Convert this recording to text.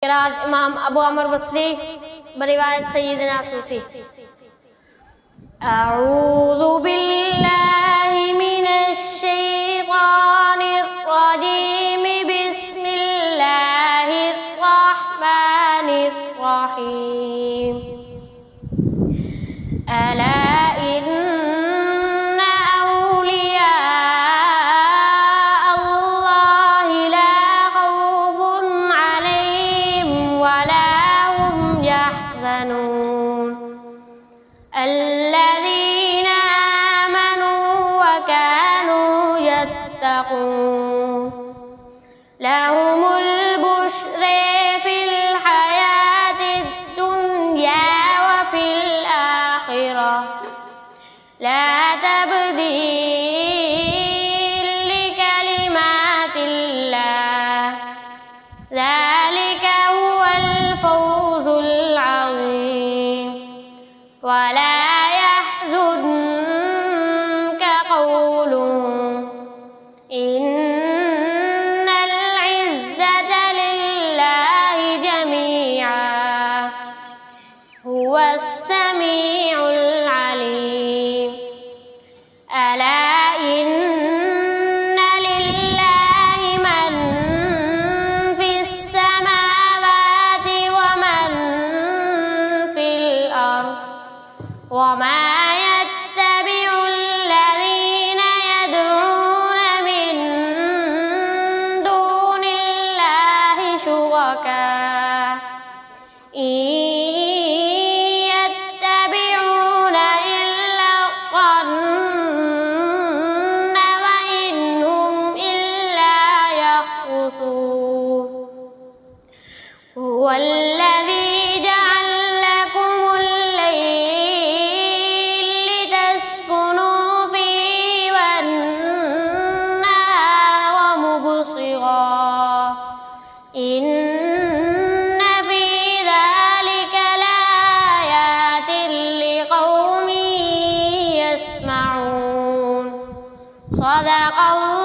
इमाम अबू अमर बसरी बरिवायत सय्यदना सूसी। अऊज़ु बिल्लाहि मिनश शैतानिर रजीम बिस्मिल्लाहिर रहमानिर रहीम। अला इन्ना औलिया अल्लाहि ला खौफुन अलैहिम वला हुम यहज़नून। الذين آمنوا وكانوا يتقون لهم البشر في الحياة الدنيا وفي الآخرة لا تبديل لكلمات الله ذلك هو الفوز العظيم. ولا يحزنك قولهم إن العزة لله جميعا هو السميع العليم. ألا إن لله من في السماوات ومن في الأرض وما يتبع الذين يدعون من دون الله شركاء إن يتبعون إلا الظن وإن هم إلا يخرصون. هو الذي جعل لكم الليل لتسكنوا فيه والنهار مبصرا إن في ذلك لآيات لقوم يسمعون. صدق الله